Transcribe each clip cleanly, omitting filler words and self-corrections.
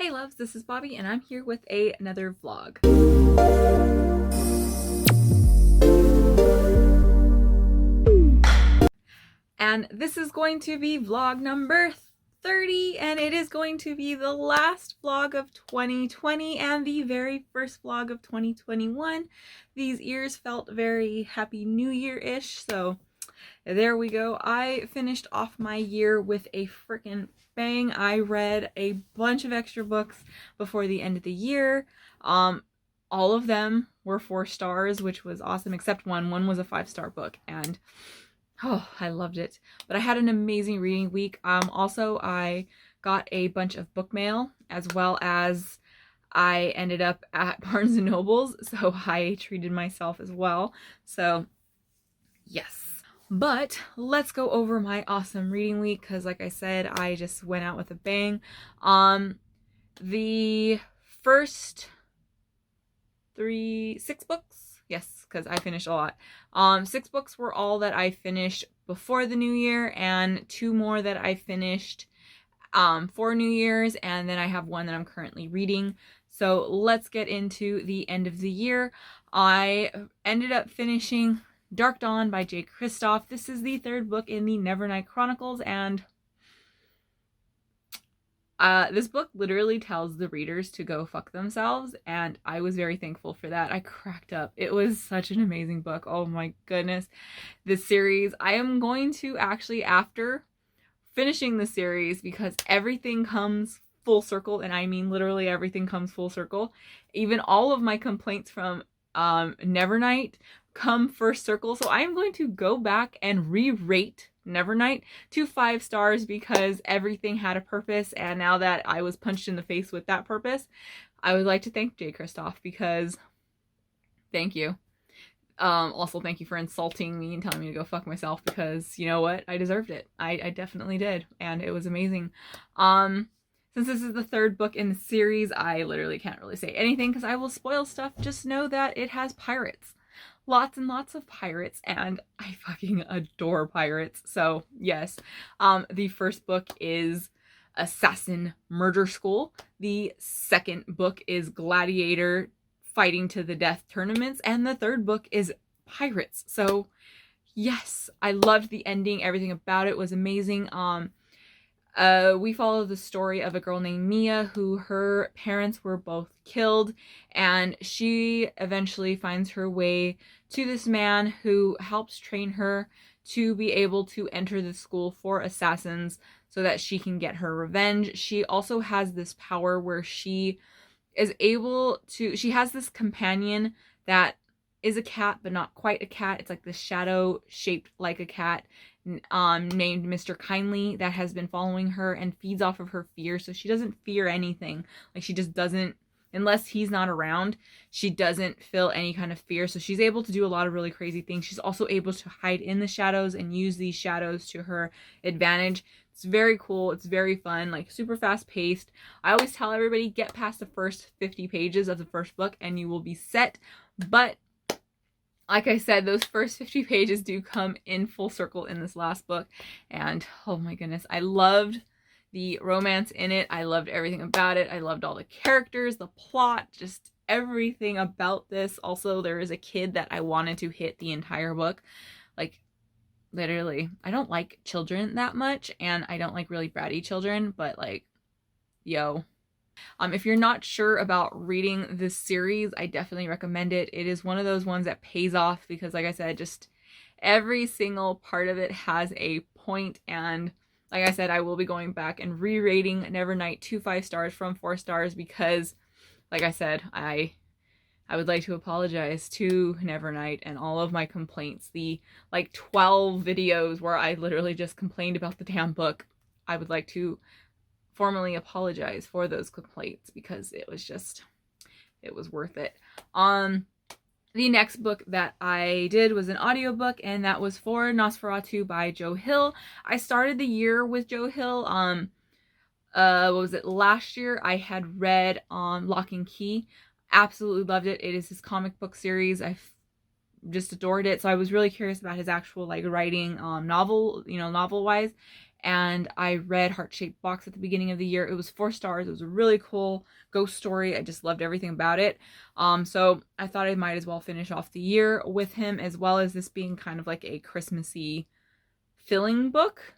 Hey loves, this is Bobby and I'm here with another vlog. And this is going to be vlog number 30 and it is going to be the last vlog of 2020 and the very first vlog of 2021. These ears felt very Happy New Year-ish, so there we go. I finished off my year with a freaking bang. I read a bunch of extra books before the end of the year. All of them were 4 stars, which was awesome, except one. One was a 5-star book, and oh, I loved it. But I had an amazing reading week. Also, I got a bunch of book mail, as well as I ended up at Barnes & Noble's, so I treated myself as well. So, yes. But let's go over my awesome reading week, because like I said, I just went out with a bang. The first 6 books, yes, because I finished a lot. 6 books were all that I finished before the new year, and 2 more that I finished for New Year's, and then I have one that I'm currently reading. So let's get into the end of the year. I ended up finishing Dark Dawn by J. Kristoff. This is the 3rd book in the Nevernight Chronicles, and this book literally tells the readers to go fuck themselves, and I was very thankful for that. I cracked up. It was such an amazing book. Oh my goodness. This series, I am going to actually, after finishing the series, because everything comes full circle, and I mean literally everything comes full circle. Even all of my complaints from Nevernight come first circle, so I am going to go back and re-rate Nevernight to 5 stars, because everything had a purpose, and now that I was punched in the face with that purpose, I would like to thank J. Kristoff, because thank you. Also, thank you for insulting me and telling me to go fuck myself, because you know what? I deserved it. I definitely did, and it was amazing. Since this is the 3rd book in the series, I literally can't really say anything because I will spoil stuff. Just know that it has pirates. Lots and lots of pirates, and I fucking adore pirates. So yes, the first book is Assassin Murder School. The 2nd book is Gladiator Fighting to the Death Tournaments, and the 3rd book is Pirates. So yes, I loved the ending. Everything about it was amazing. We follow the story of a girl named Mia, who her parents were both killed, and she eventually finds her way to this man who helps train her to be able to enter the school for assassins so that she can get her revenge. She also has this power where she is able to, she has this companion that is a cat, but not quite a cat. It's like this shadow shaped like a cat, named Mr. Kindly, that has been following her and feeds off of her fear. So she doesn't fear anything. Like, she just doesn't, unless he's not around, she doesn't feel any kind of fear. So she's able to do a lot of really crazy things. She's also able to hide in the shadows and use these shadows to her advantage. It's very cool. It's very fun, like super fast paced. I always tell everybody, get past the first 50 pages of the first book and you will be set. But like I said, those first 50 pages do come in full circle in this last book. And oh my goodness, I loved the romance in it. I loved everything about it. I loved all the characters, the plot, just everything about this. Also, there is a kid that I wanted to hit the entire book. Like, literally, I don't like children that much, and I don't like really bratty children, but like, yo. If you're not sure about reading this series, I definitely recommend it. It is one of those ones that pays off because, like I said, just every single part of it has a point. And like I said, I will be going back and re-rating Nevernight to 5 stars from 4 stars because, like I said, I would like to apologize to Nevernight and all of my complaints. The like 12 videos where I literally just complained about the damn book. I would like to formally apologize for those complaints because it was worth it. The next book that I did was an audiobook, and that was for Nosferatu by Joe Hill. I started the year with Joe Hill. What was it? Last year I had read Lock and Key. Absolutely loved it. It is his comic book series. I just adored it. So I was really curious about his actual like writing, novel wise. and I read Heart-Shaped Box at the beginning of the year. It was 4 stars. It was a really cool ghost story. I just loved everything about it. So I thought I might as well finish off the year with him, as well as this being kind of like a Christmassy filling book.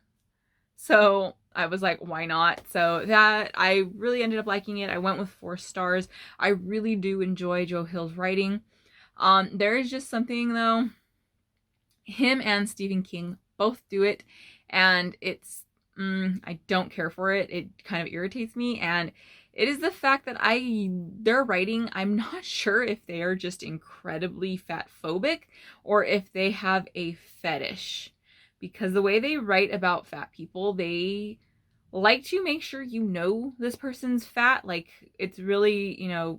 So I was like, why not? So that, I really ended up liking it. I went with 4 stars. I really do enjoy Joe Hill's writing. There is just something though, him and Stephen King both do it, and it's, I don't care for it. It kind of irritates me, and it is the fact that their writing, I'm not sure if they are just incredibly fat phobic or if they have a fetish, because the way they write about fat people, they like to make sure you know this person's fat. Like, it's really,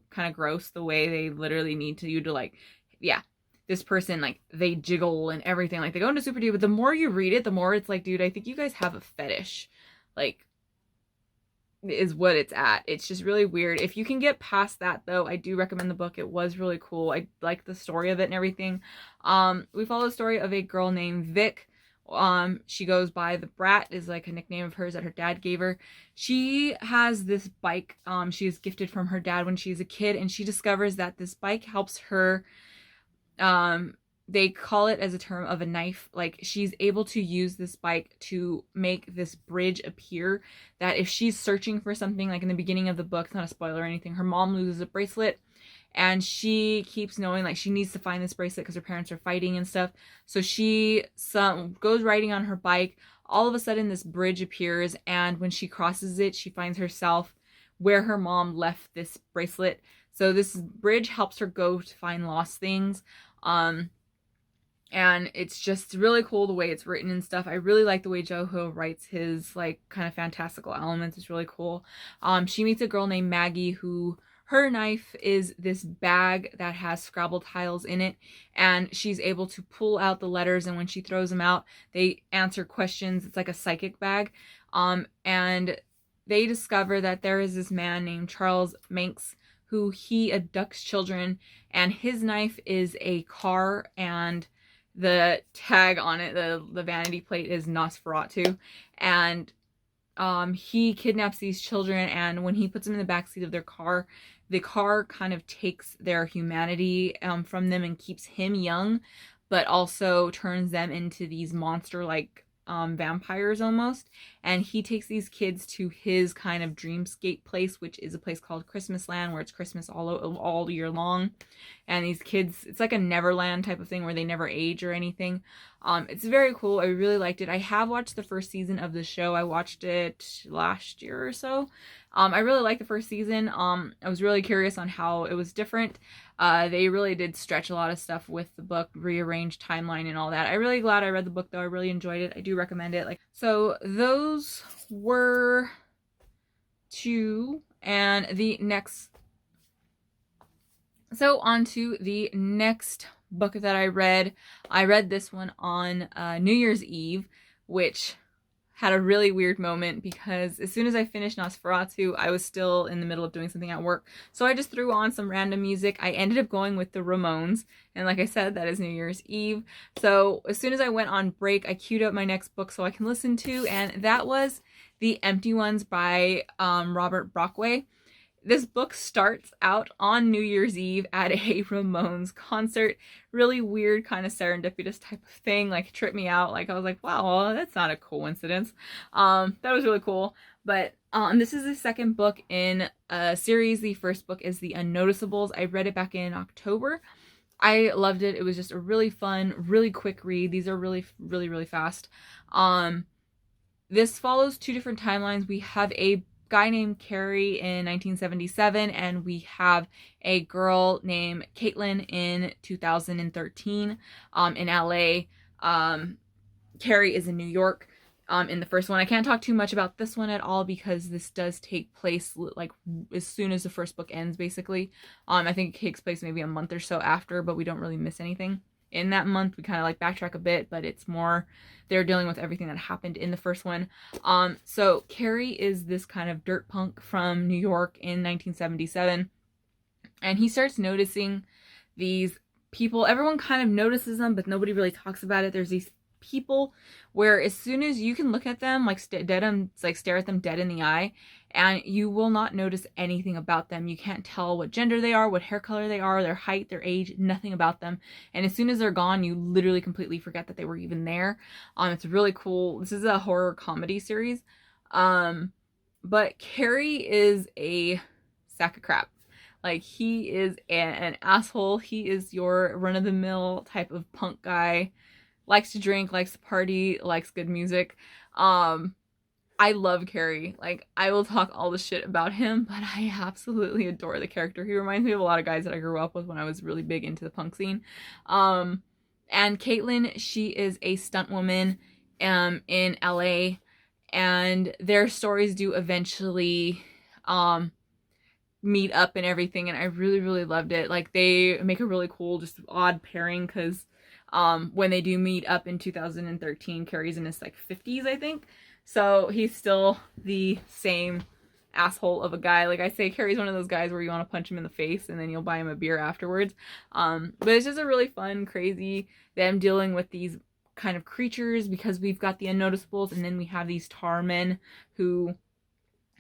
kind of gross the way they literally need to you to like, yeah, this person, like, they jiggle and everything. Like, they go into super deep, but the more you read it, the more it's like, dude, I think you guys have a fetish. Like, is what it's at. It's just really weird. If you can get past that, though, I do recommend the book. It was really cool. I like the story of it and everything. We follow the story of a girl named Vic. She goes by the Brat, is like a nickname of hers that her dad gave her. She has this bike she was gifted from her dad when she was a kid, and she discovers that this bike helps her, they call it as a term of a knife. Like, she's able to use this bike to make this bridge appear, that if she's searching for something, like in the beginning of the book, it's not a spoiler or anything, her mom loses a bracelet, and she keeps knowing like she needs to find this bracelet because her parents are fighting and stuff. So she goes riding on her bike. All of a sudden this bridge appears, and when she crosses it, she finds herself where her mom left this bracelet. So this bridge helps her go to find lost things. And it's just really cool the way it's written and stuff. I really like the way Joe Hill writes his like kind of fantastical elements. It's really cool. She meets a girl named Maggie who, her knife is this bag that has Scrabble tiles in it, and she's able to pull out the letters, and when she throws them out, they answer questions. It's like a psychic bag. And they discover that there is this man named Charles Manx who he abducts children, and his knife is a car, and the tag on it, the vanity plate, is Nosferatu. And he kidnaps these children, and when he puts them in the backseat of their car, the car kind of takes their humanity from them and keeps him young, but also turns them into these monster-like vampires almost. And he takes these kids to his kind of dreamscape place, which is a place called Christmas Land, where it's Christmas all year long. And these kids, it's like a Neverland type of thing where they never age or anything. It's very cool. I really liked it. I have watched the first season of the show. I watched it last year or so. I really liked the first season. I was really curious on how it was different. They really did stretch a lot of stuff with the book, rearrange timeline and all that. I'm really glad I read the book though. I really enjoyed it. I do recommend it. So those were 2, and the next. So on to the next book that I read. I read this one on New Year's Eve, which had a really weird moment because as soon as I finished Nosferatu, I was still in the middle of doing something at work. So I just threw on some random music. I ended up going with the Ramones. And like I said, that is New Year's Eve. So as soon as I went on break, I queued up my next book so I can listen to. And that was The Empty Ones by Robert Brockway. This book starts out on New Year's Eve at a Ramones concert. Really weird, kind of serendipitous type of thing. Like, tripped me out. Like, I was like, wow, that's not a coincidence. That was really cool. But this is the second book in a series. The first book is The Unnoticeables. I read it back in October. I loved it. It was just a really fun, really quick read. These are really, really, really fast. This follows 2 different timelines. We have a guy named Carrie in 1977, and we have a girl named Caitlin in 2013 in LA. Carrie is in New York in the first one. I can't talk too much about this one at all because this does take place like as soon as the first book ends, basically. I think it takes place maybe a month or so after, but we don't really miss anything in that month. We kind of like backtrack a bit, but it's more they're dealing with everything that happened in the first one. So Carrie is this kind of dirt punk from New York in 1977, and he starts noticing these people. Everyone kind of notices them, but nobody really talks about it. There's these people where as soon as you can look at them, like stare at them dead in the eye, and you will not notice anything about them. You can't tell what gender they are, what hair color they are, their height, their age, nothing about them. And as soon as they're gone, you literally completely forget that they were even there. It's really cool. This is a horror comedy series. But Carrie is a sack of crap. Like, he is an asshole. He is your run-of-the-mill type of punk guy. Likes to drink, likes to party, likes good music. I love Carrie. Like, I will talk all the shit about him, but I absolutely adore the character. He reminds me of a lot of guys that I grew up with when I was really big into the punk scene. And Caitlin, she is a stunt woman in LA, and their stories do eventually meet up and everything, and I really, really loved it. Like, they make a really cool, just odd pairing, because when they do meet up in 2013, Carrie's in his like 50s, I think. So he's still the same asshole of a guy. Like I say, Carrie's one of those guys where you want to punch him in the face and then you'll buy him a beer afterwards. But it's just a really fun, crazy, them dealing with these kind of creatures, because we've got the unnoticeables, and then we have these tar men who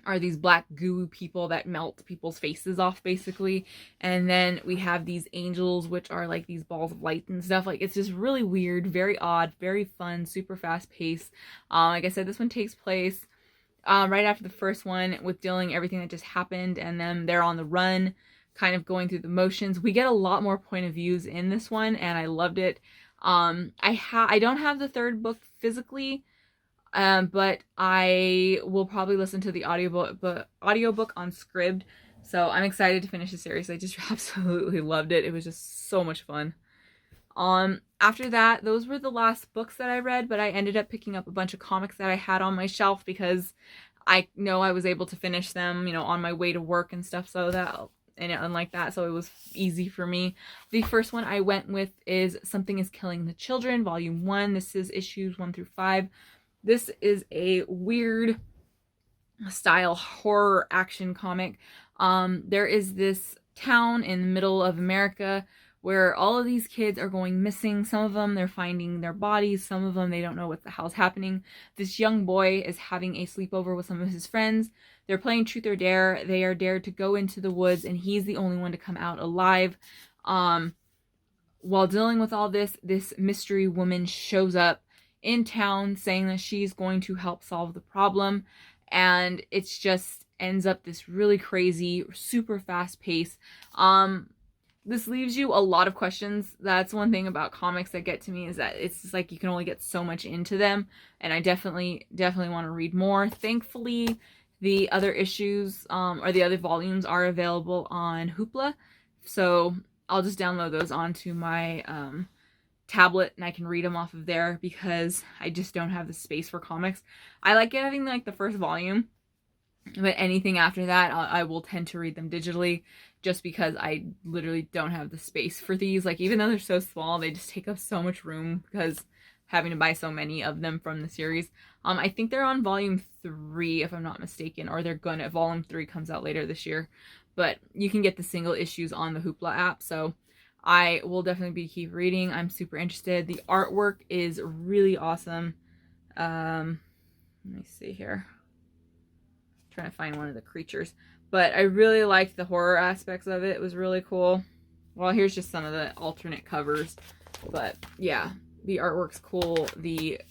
are these black goo people that melt people's faces off, basically. And then we have these angels, which are like these balls of light and stuff. Like, it's just really weird, very odd, very fun, super fast paced. Like I said, this one takes place right after the first one, with dealing everything that just happened, and then they're on the run, kind of going through the motions. We get a lot more point of views in this one, and I loved it. I don't have the third book physically, but I will probably listen to the audiobook on Scribd. So I'm excited to finish the series. I just absolutely loved it. It was just so much fun. After that, those were the last books that I read, but I ended up picking up a bunch of comics that I had on my shelf, because I know I was able to finish them, on my way to work and stuff, so it was easy for me. The first one I went with is Something is Killing the Children, Volume 1. This is issues 1 through 5. This is a weird style horror action comic. There is this town in the middle of America where all of these kids are going missing. Some of them, they're finding their bodies. Some of them, they don't know what the hell's happening. This young boy is having a sleepover with some of his friends. They're playing Truth or Dare. They are dared to go into the woods, and he's the only one to come out alive. While dealing with all this, this mystery woman shows up in town saying that she's going to help solve the problem, and it's just ends up this really crazy, super fast pace. This leaves you a lot of questions. That's one thing about comics that get to me, is that it's just like you can only get so much into them, and I definitely want to read more. Thankfully, the other issues or the other volumes are available on Hoopla, so I'll just download those onto my tablet, and I can read them off of there, because I just don't have the space for comics. I like having like the first volume, but anything after that I will tend to read them digitally, just because I literally don't have the space for these. Like, even though they're so small, they just take up so much room, because having to buy so many of them from the series. I think they're on volume 3 if I'm not mistaken, or volume 3 comes out later this year, but you can get the single issues on the Hoopla app, so I will definitely keep reading. I'm super interested. The artwork is really awesome. Let me see here. I'm trying to find one of the creatures. But I really liked the horror aspects of it. It was really cool. Well, here's just some of the alternate covers. But yeah, the artwork's cool. The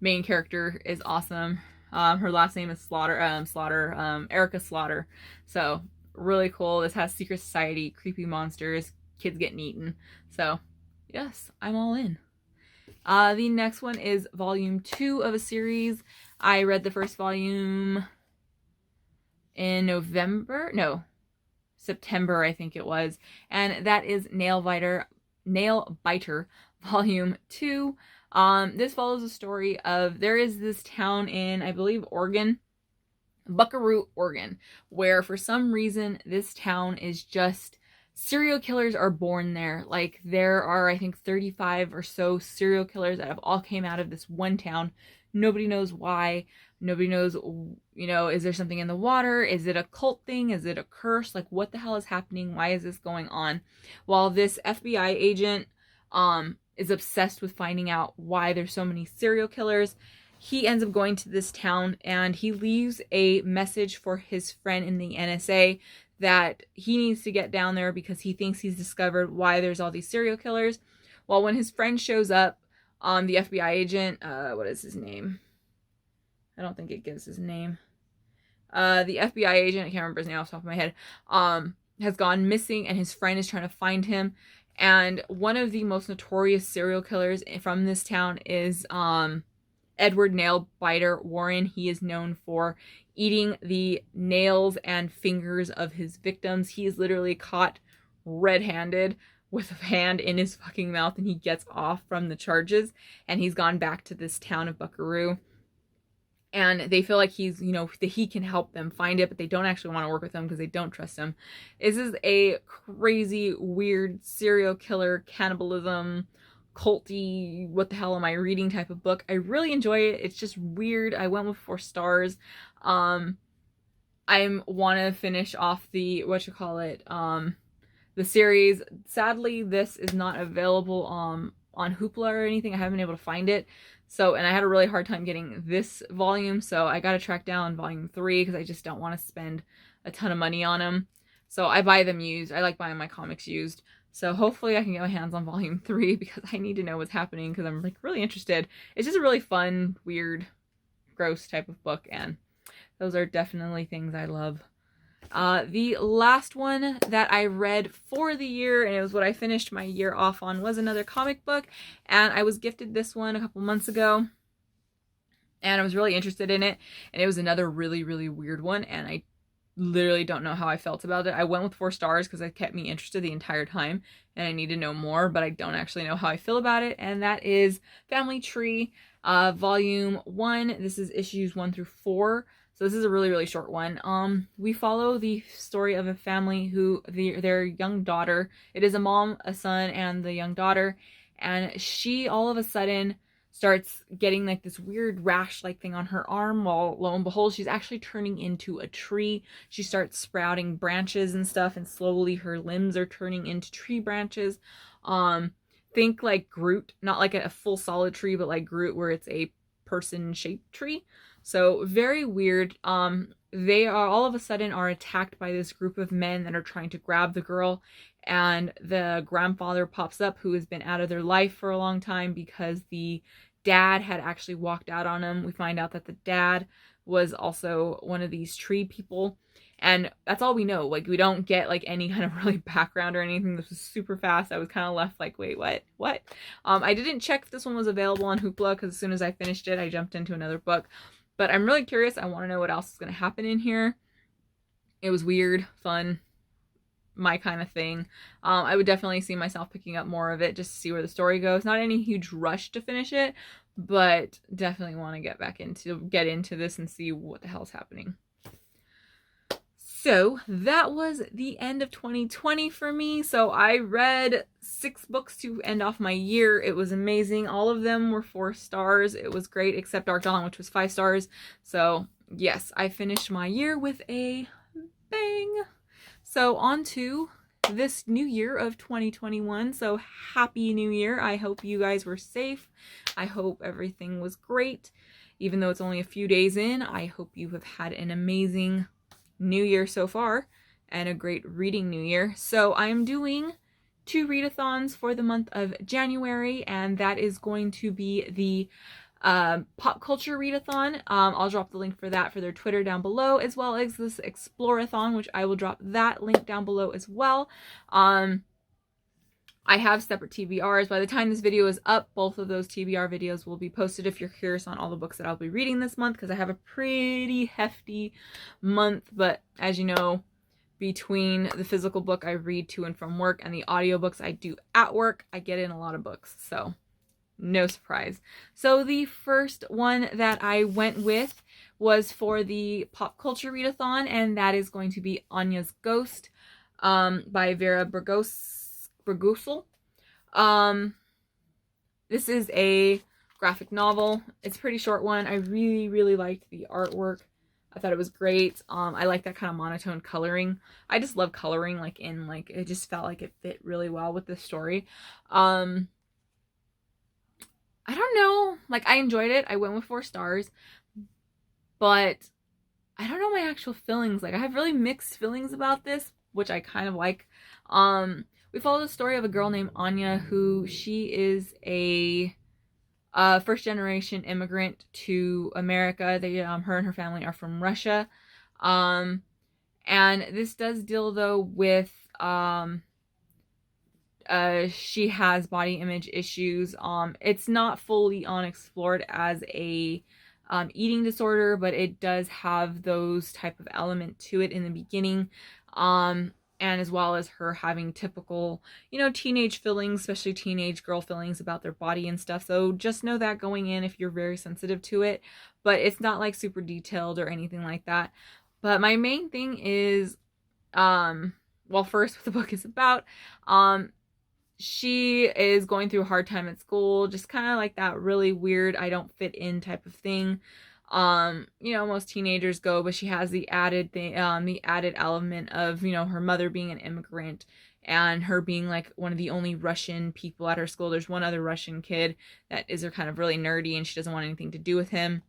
main character is awesome. Her last name is Erica Slaughter. So really cool. This has secret society, creepy monsters, kids getting eaten. So yes, I'm all in. The next one is volume 2 of a series. I read the first volume in September, I think it was. And that is Nail Biter volume 2. This follows the story of, there is this town in, I believe, Buckaroo, Oregon, where for some reason this town is just, serial killers are born there. Like, there are, I think, 35 or so serial killers that have all came out of this one town. Nobody knows why. Nobody knows, is there something in the water? Is it a cult thing? Is it a curse? Like, what the hell is happening? Why is this going on? While this FBI agent is obsessed with finding out why there's so many serial killers. He ends up going to this town and he leaves a message for his friend in the NSA that he needs to get down there because he thinks he's discovered why there's all these serial killers. Well, when his friend shows up, the FBI agent, what is his name? I don't think it gives his name. The FBI agent, I can't remember his name off the top of my head, has gone missing and his friend is trying to find him. And one of the most notorious serial killers from this town is Edward Nailbiter Warren. He is known for eating the nails and fingers of his victims. He is literally caught red-handed with a hand in his fucking mouth and he gets off from the charges and he's gone back to this town of Buckaroo. And they feel like he's, you know, that he can help them find it, but they don't actually want to work with him because they don't trust him. This is a crazy, weird serial killer, cannibalism, culty, what the hell am I reading type of book. I really enjoy it. It's just weird. I went with 4 stars. I want to finish off the, the series. Sadly, this is not available on Hoopla or anything. I haven't been able to find it. So, and I had a really hard time getting this volume, so I got to track down volume 3 because I just don't want to spend a ton of money on them. So I buy them used. I like buying my comics used. So hopefully I can get my hands on volume 3 because I need to know what's happening because I'm like really interested. It's just a really fun, weird, gross type of book, and those are definitely things I love. The last one that I read for the year, and it was what I finished my year off on, was another comic book, and I was gifted this one a couple months ago, and I was really interested in it, and it was another really, really weird one, and I literally don't know how I felt about it. I went with 4 stars because it kept me interested the entire time, and I need to know more, but I don't actually know how I feel about it, and that is Family Tree, Volume 1. This is issues 1 through 4. So this is a really, really short one. We follow the story of a family who, their young daughter, it is a mom, a son, and the young daughter, and she all of a sudden starts getting like this weird rash-like thing on her arm, while lo and behold, she's actually turning into a tree. She starts sprouting branches and stuff, and slowly her limbs are turning into tree branches. Think like Groot, not like a full solid tree, but like Groot where it's a person-shaped tree. So very weird. They are all of a sudden are attacked by this group of men that are trying to grab the girl, and the grandfather pops up who has been out of their life for a long time because the dad had actually walked out on him. We find out that the dad was also one of these tree people, and that's all we know. Like, we don't get like any kind of really background or anything. This was super fast. I was kind of left like, wait, what? I didn't check if this one was available on Hoopla because as soon as I finished it, I jumped into another book. But I'm really curious. I want to know what else is going to happen in here. It was weird, fun, my kind of thing. I would definitely see myself picking up more of it just to see where the story goes. Not any huge rush to finish it, but definitely want to get into this and see what the hell's happening. So that was the end of 2020 for me. So I read 6 books to end off my year. It was amazing. All of them were 4 stars. It was great, except Dark Dawn, which was 5 stars. So yes, I finished my year with a bang. So on to this new year of 2021. So happy new year. I hope you guys were safe. I hope everything was great. Even though it's only a few days in, I hope you have had an amazing new year so far and a great reading new year. So I'm doing 2 readathons for the month of January, and that is going to be the Pop Culture Readathon. I'll drop the link for that for their Twitter down below, as well as this Explorathon, which I will drop that link down below as well. I have separate TBRs. By the time this video is up, both of those TBR videos will be posted if you're curious on all the books that I'll be reading this month, because I have a pretty hefty month. But as you know, between the physical book I read to and from work and the audiobooks I do at work, I get in a lot of books. So no surprise. So the first one that I went with was for the Pop Culture Readathon, and that is going to be Anya's Ghost by Vera Bragosel. This is a graphic novel. It's a pretty short one. I really, really liked the artwork. I thought it was great. I like that kind of monotone coloring. I just love coloring, it just felt like it fit really well with the story. I don't know. Like, I enjoyed it. I went with 4 stars, but I don't know my actual feelings. Like, I have really mixed feelings about this, which I kind of like. We follow the story of a girl named Anya, who she is a first generation immigrant to America. Her and her family are from Russia. And this does deal though with she has body image issues. It's not fully unexplored as a eating disorder, but it does have those type of element to it in the beginning. And as well as her having typical, teenage feelings, especially teenage girl feelings about their body and stuff. So just know that going in if you're very sensitive to it, but it's not like super detailed or anything like that. But my main thing is, first what the book is about, she is going through a hard time at school, just kind of like that really weird, I don't fit in type of thing. Most teenagers go, but she has the added thing, the added element of, her mother being an immigrant and her being like one of the only Russian people at her school. There's one other Russian kid that is kind of really nerdy and she doesn't want anything to do with him.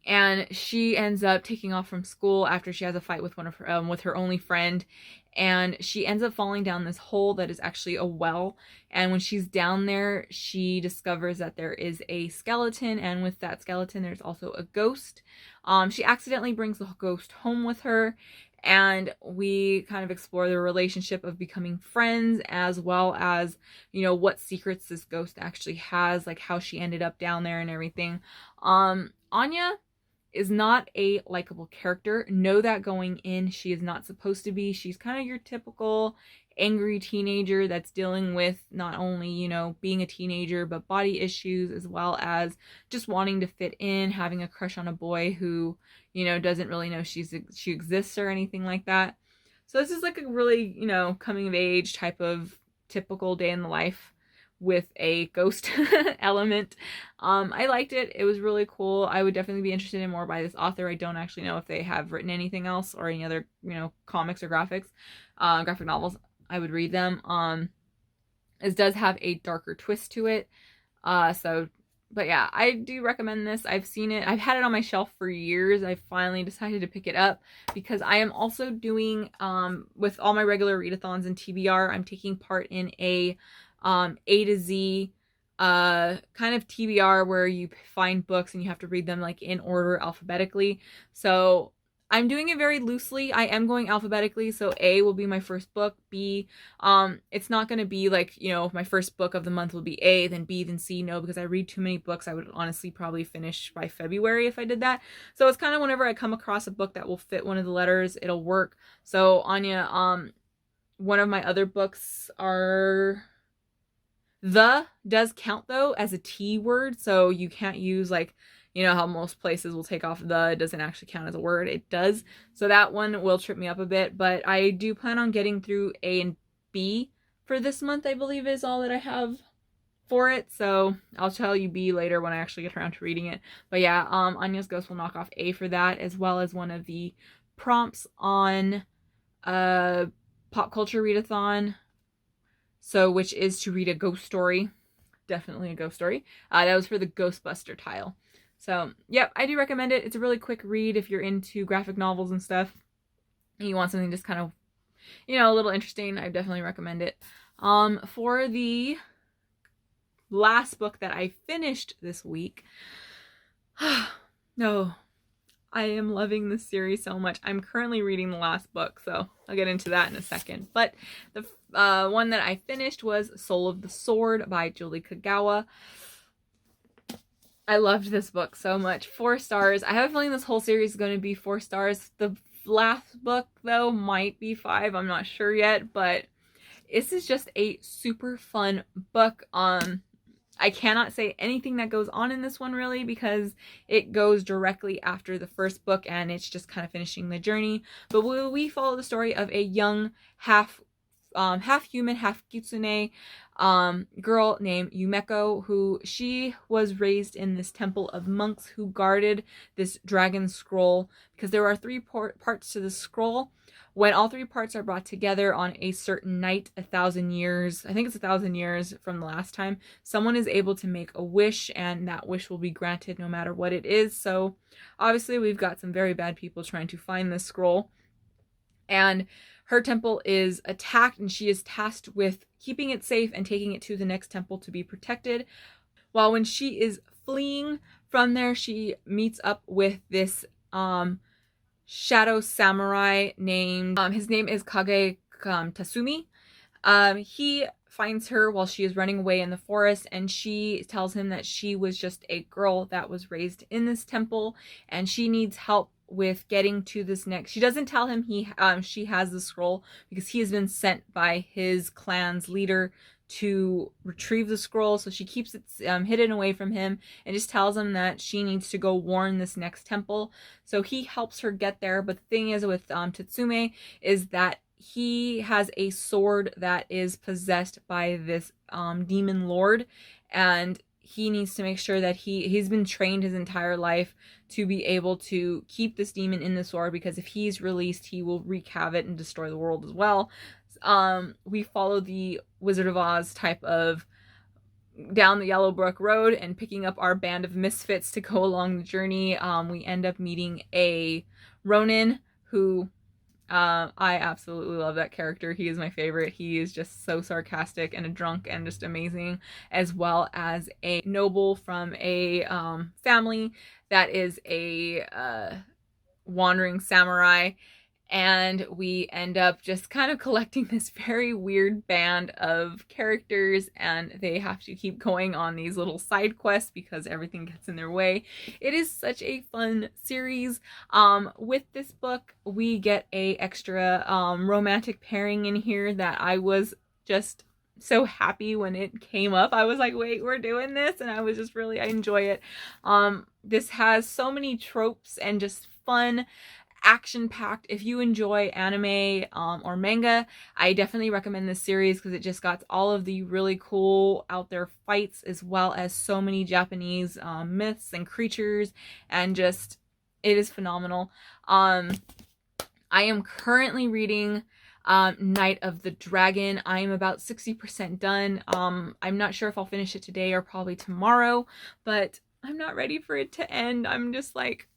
And she ends up taking off from school after she has a fight with one of her, with her only friend, and she ends up falling down this hole that is actually a well. And when she's down there, she discovers that there is a skeleton, and with that skeleton, there's also a ghost. She accidentally brings the ghost home with her, and we kind of explore the relationship of becoming friends, as well as, what secrets this ghost actually has, like how she ended up down there and everything. Anya is not a likable character. Know that going in. She is not supposed to be. She's kind of your typical angry teenager that's dealing with not only, being a teenager, but body issues, as well as just wanting to fit in, having a crush on a boy who, doesn't really know she exists or anything like that. So this is like a really, coming of age type of typical day in the life with a ghost element. I liked it. It was really cool. I would definitely be interested in more by this author. I don't actually know if they have written anything else or any other, comics or graphic novels. I would read them. It does have a darker twist to it. But yeah, I do recommend this. I've seen it. I've had it on my shelf for years. I finally decided to pick it up because I am also doing, with all my regular readathons and TBR, I'm taking part in a A to Z kind of TBR where you find books and you have to read them like in order alphabetically. So I'm doing it very loosely. I am going alphabetically, so A will be my first book. B, it's not going to be like, my first book of the month will be A, then B, then C. No, because I read too many books. I would honestly probably finish by February if I did that. So it's kind of whenever I come across a book that will fit one of the letters, it'll work. So Anya, one of my other books are... The does count though as a T word, so you can't use like, how most places will take off the, it doesn't actually count as a word. It does. So that one will trip me up a bit, but I do plan on getting through A and B for this month, I believe is all that I have for it. So I'll tell you B later when I actually get around to reading it. But yeah, Anya's Ghost will knock off A for that, as well as one of the prompts on Pop Culture Readathon. So, which is to read a ghost story. Definitely a ghost story. That was for the Ghostbuster tile. So, yep, I do recommend it. It's a really quick read if you're into graphic novels and stuff. And you want something just kind of, a little interesting. I definitely recommend it. For the last book that I finished this week. No, I am loving this series so much. I'm currently reading the last book, so I'll get into that in a second. But the one that I finished was Soul of the Sword by Julie Kagawa. I loved this book so much. 4 stars. I have a feeling this whole series is going to be 4 stars. The last book, though, might be 5. I'm not sure yet, but this is just a super fun book. I cannot say anything that goes on in this one really because it goes directly after the first book and it's just kind of finishing the journey. But we follow the story of a young half half human, half kitsune girl named Yumeko, who she was raised in this temple of monks who guarded this dragon scroll, because there are three parts to the scroll. When all three parts are brought together on a certain night, 1,000 years, I think it's 1,000 years from the last time, someone is able to make a wish, and that wish will be granted no matter what it is. So obviously we've got some very bad people trying to find this scroll, and her temple is attacked, and she is tasked with keeping it safe and taking it to the next temple to be protected. While when she is fleeing from there, she meets up with this shadow samurai named, his name is Kage Tasumi. He finds her while she is running away in the forest, and she tells him that she was just a girl that was raised in this temple, and she needs help with getting to this next. She doesn't tell him she has the scroll, because he has been sent by his clan's leader to retrieve the scroll, so she keeps it hidden away from him and just tells him that she needs to go warn this next temple. So he helps her get there, but the thing is with Tatsume is that he has a sword that is possessed by this demon lord, and he needs to make sure that he's been trained his entire life to be able to keep this demon in the sword, because if he's released, he will wreak havoc and destroy the world as well. We follow the Wizard of Oz type of down the Yellowbrook Road and picking up our band of misfits to go along the journey. We end up meeting a Ronin who I absolutely love that character. He is my favorite. He is just so sarcastic and a drunk and just amazing, as well as a noble from a family that is a wandering samurai. And we end up just kind of collecting this very weird band of characters, and they have to keep going on these little side quests because everything gets in their way. It is such a fun series. With this book, we get a extra romantic pairing in here that I was just so happy when it came up. I was like, wait, we're doing this, and I was just really, I enjoy it. This has so many tropes and just fun, action-packed. If you enjoy anime or manga, I definitely recommend this series, because it just got all of the really cool out there fights, as well as so many Japanese myths and creatures, and just, it is phenomenal. I am currently reading Night of the Dragon. I am about 60% done. I'm not sure if I'll finish it today or probably tomorrow, but I'm not ready for it to end. I'm just like,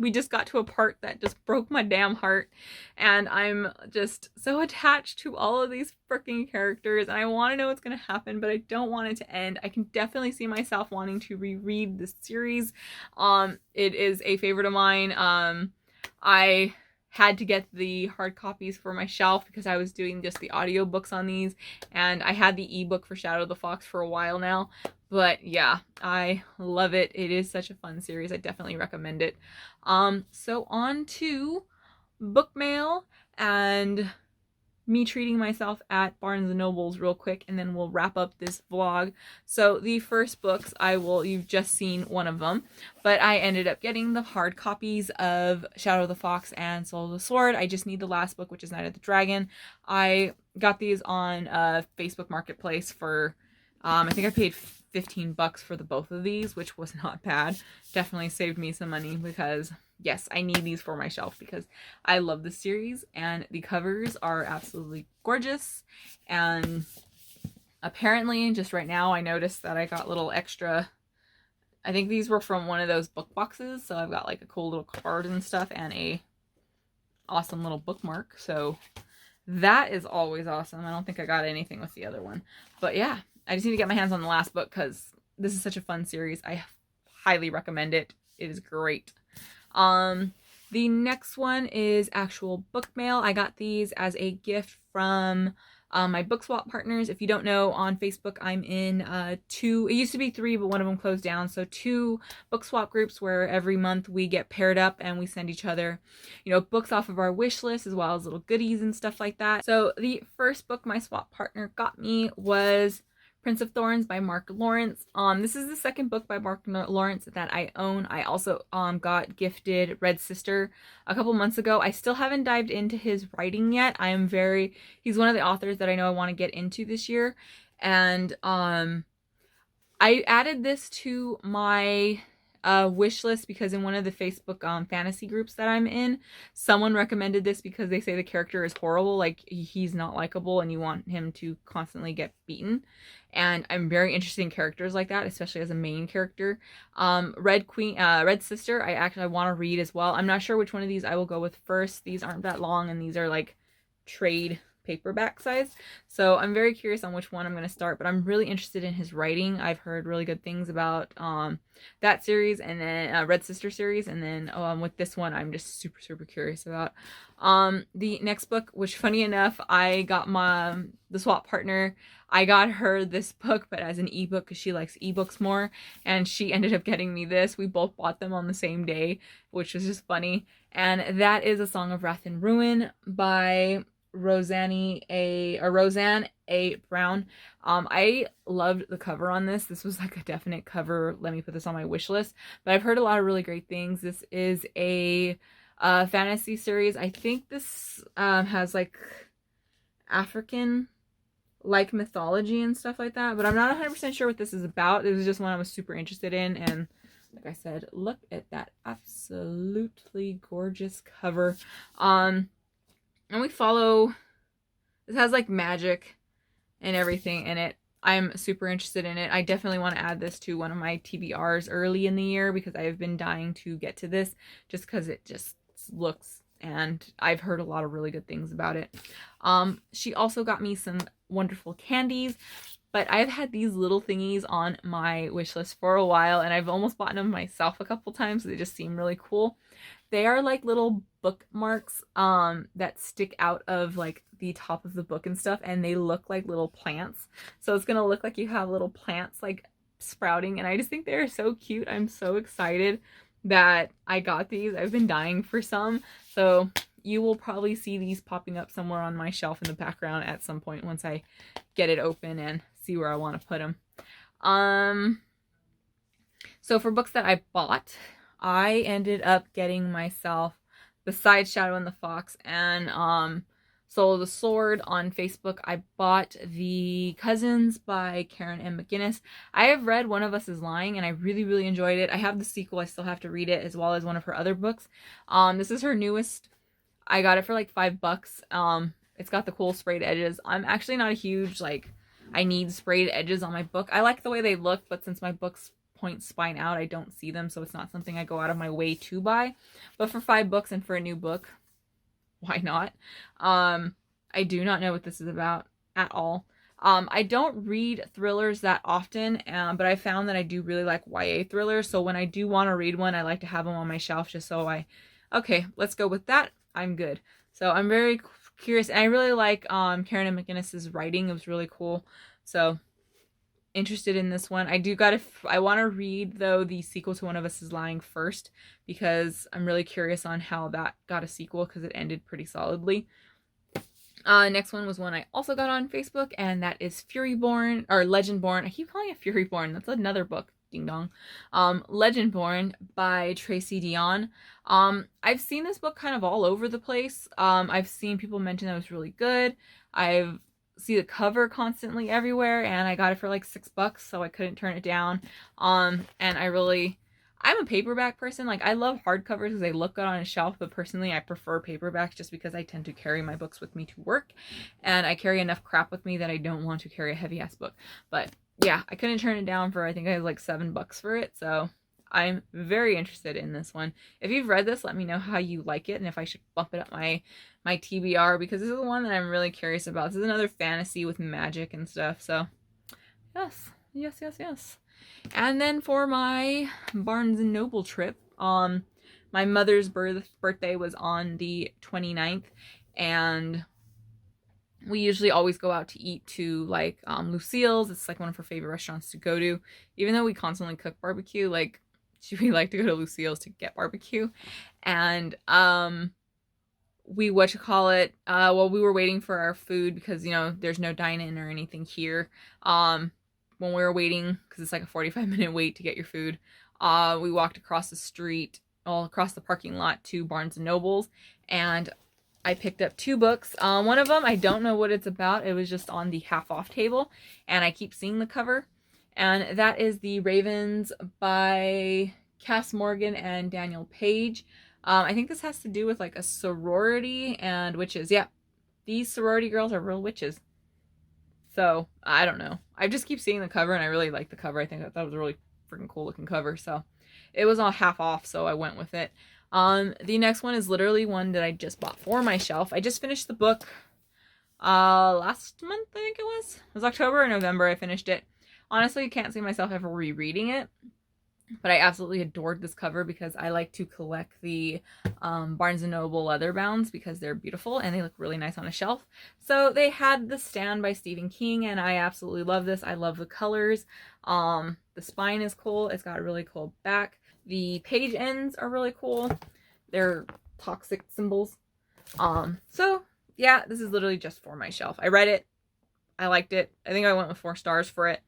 we just got to a part that just broke my damn heart, and I'm just so attached to all of these freaking characters, and I want to know what's going to happen, but I don't want it to end. I can definitely see myself wanting to reread this series. It is a favorite of mine. I had to get the hard copies for my shelf because I was doing just the audiobooks on these, and I had the ebook for Shadow the Fox for a while now. But yeah, I love it. It is such a fun series. I definitely recommend it. So on to book mail and me treating myself at Barnes & Noble's real quick, and then we'll wrap up this vlog. So the first books, you've just seen one of them, but I ended up getting the hard copies of Shadow the Fox and Soul of the Sword. I just need the last book, which is Night of the Dragon. I got these on Facebook Marketplace for, I think I paid $15 for the both of these, which was not bad. Definitely saved me some money, because yes, I need these for my shelf because I love the series, and the covers are absolutely gorgeous. And apparently, just right now, I noticed that I got little extra, I think these were from one of those book boxes, so I've got like a cool little card and stuff, and a awesome little bookmark, so that is always awesome. I don't think I got anything with the other one, but yeah, I just need to get my hands on the last book because this is such a fun series. I highly recommend it. It is great. The next one is actual book mail. I got these as a gift from my book swap partners. If you don't know, on Facebook I'm in 2, it used to be 3, but one of them closed down, so 2 book swap groups where every month we get paired up and we send each other, you know, books off of our wish list, as well as little goodies and stuff like that. So the first book my swap partner got me was Prince of Thorns by Mark Lawrence. This is the second book by Mark Lawrence that I own. I also got gifted Red Sister a couple months ago. I still haven't dived into his writing yet. He's one of the authors that I know I want to get into this year. And I added this to my wish list because in one of the Facebook fantasy groups that I'm in, someone recommended this because they say the character is horrible, like he's not likable and you want him to constantly get beaten. And I'm very interested in characters like that, especially as a main character. Red Sister, I want to read as well. I'm not sure which one of these I will go with first. These aren't that long and these are like trade paperback size, so I'm very curious on which one I'm going to start, but I'm really interested in his writing. I've heard really good things about that series, and then Red Sister series, and then with this one I'm just super curious about. The next book, which funny enough, I got the swap partner, I got her this book but as an ebook because she likes ebooks more, and she ended up getting me this. We both bought them on the same day, which was just funny, and that is A Song of Wrath and Ruin by Roseanne A. Brown. I loved the cover on this. This was like a definite cover. Let me put this on my wish list. But I've heard a lot of really great things. This is a fantasy series. I think this has like African like mythology and stuff like that, but I'm not 100% sure what this is about. It was just one I was super interested in, and like I said, look at that absolutely gorgeous cover. And we follow, this has like magic and everything in it. I'm super interested in it. I definitely want to add this to one of my TBRs early in the year because I have been dying to get to this just because it just looks, and I've heard a lot of really good things about it. She also got me some wonderful candies, but I've had these little thingies on my wish list for a while, and I've almost bought them myself a couple times. They just seem really cool. They are like little bookmarks that stick out of like the top of the book and stuff, and they look like little plants. So it's gonna look like you have little plants like sprouting, and I just think they're so cute. I'm so excited that I got these. I've been dying for some, so you will probably see these popping up somewhere on my shelf in the background at some point once I get it open and see where I want to put them. So for books that I bought, I ended up getting myself, besides Shadow and the Fox and Soul of the Sword on Facebook, I bought The Cousins by Karen M. McGinnis. I have read One of Us is Lying, and I really enjoyed it. I have the sequel. I still have to read it, as well as one of her other books. This is her newest. I got it for like $5. It's got the cool sprayed edges. I'm actually not a huge, like, I need sprayed edges on my book. I like the way they look, but since my books point spine out, I don't see them, so it's not something I go out of my way to buy. But for $5 and for a new book, why not? I do not know what this is about at all. I don't read thrillers that often, but I found that I do really like YA thrillers, so when I do want to read one, I like to have them on my shelf just so okay, let's go with that. I'm good. So I'm very curious, and I really like Karen M. McGinnis's writing. It was really cool. So interested in this one. I want to read though the sequel to One of Us is Lying first, because I'm really curious on how that got a sequel, because it ended pretty solidly. Next one was one I also got on Facebook, and that is Furyborn, or Legendborn. I keep calling it Furyborn. That's another book. Ding dong. Legendborn by Tracy Dion. I've seen this book kind of all over the place. I've seen people mention that it was really good. I've see the cover constantly everywhere, and I got it for like $6, so I couldn't turn it down. And I'm a paperback person. Like, I love hardcovers because they look good on a shelf, but personally I prefer paperbacks just because I tend to carry my books with me to work, and I carry enough crap with me that I don't want to carry a heavy ass book. But yeah, I couldn't turn it down for, I think I had like $7 for it, so I'm very interested in this one. If you've read this, let me know how you like it and if I should bump it up my TBR, because this is the one that I'm really curious about. This is another fantasy with magic and stuff, so yes. And then for my Barnes & Noble trip, my mother's birthday was on the 29th, and we usually always go out to eat to like Lucille's. It's like one of her favorite restaurants to go to, even though we constantly cook barbecue. Like, we like to go to Lucille's to get barbecue. And we we were waiting for our food, because, you know, there's no dine-in or anything here. when we were waiting, because it's like a 45-minute wait to get your food, we walked across the street, all across the parking lot to Barnes and Noble's, and I picked up 2 books. One of them, I don't know what it's about. It was just on the half off table, and I keep seeing the cover. And that is The Ravens by Cass Morgan and Daniel Page. I think this has to do with like a sorority and witches. Yeah, these sorority girls are real witches. So, I don't know. I just keep seeing the cover, and I really like the cover. I think that was a really freaking cool looking cover. So, it was all half off, so I went with it. The next one is literally one that I just bought for my shelf. I just finished the book last month, I think it was. It was October or November I finished it. Honestly, I can't see myself ever rereading it, but I absolutely adored this cover because I like to collect the Barnes & Noble leather bounds because they're beautiful and they look really nice on a shelf. So they had The Stand by Stephen King, and I absolutely love this. I love the colors. The spine is cool. It's got a really cool back. The page ends are really cool. They're toxic symbols. So yeah, this is literally just for my shelf. I read it. I liked it. I think I went with 4 stars for it.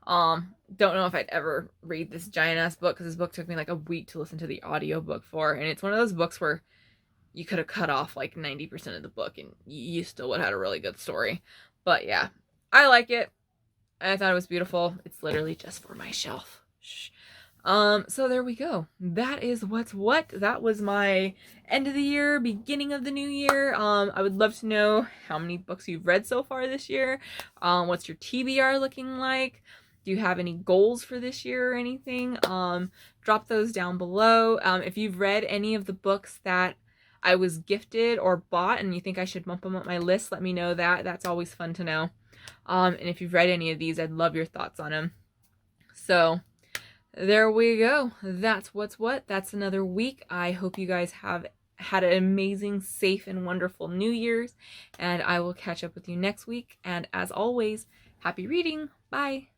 Don't know if I'd ever read this giant ass book, because this book took me like a week to listen to the audiobook for, and it's one of those books where you could have cut off like 90% of the book and you still would have had a really good story. But yeah, I like it. I thought it was beautiful. It's literally just for my shelf. Shh. So there we go. That is what's what. That was my end of the year, beginning of the new year. I would love to know how many books you've read so far this year. What's your TBR looking like? Do you have any goals for this year or anything? Drop those down below. If you've read any of the books that I was gifted or bought and you think I should bump them up my list, let me know that. That's always fun to know. And if you've read any of these, I'd love your thoughts on them. So there we go. That's what's what. That's another week. I hope you guys have had an amazing, safe, and wonderful New Year's. And I will catch up with you next week. And as always, happy reading. Bye.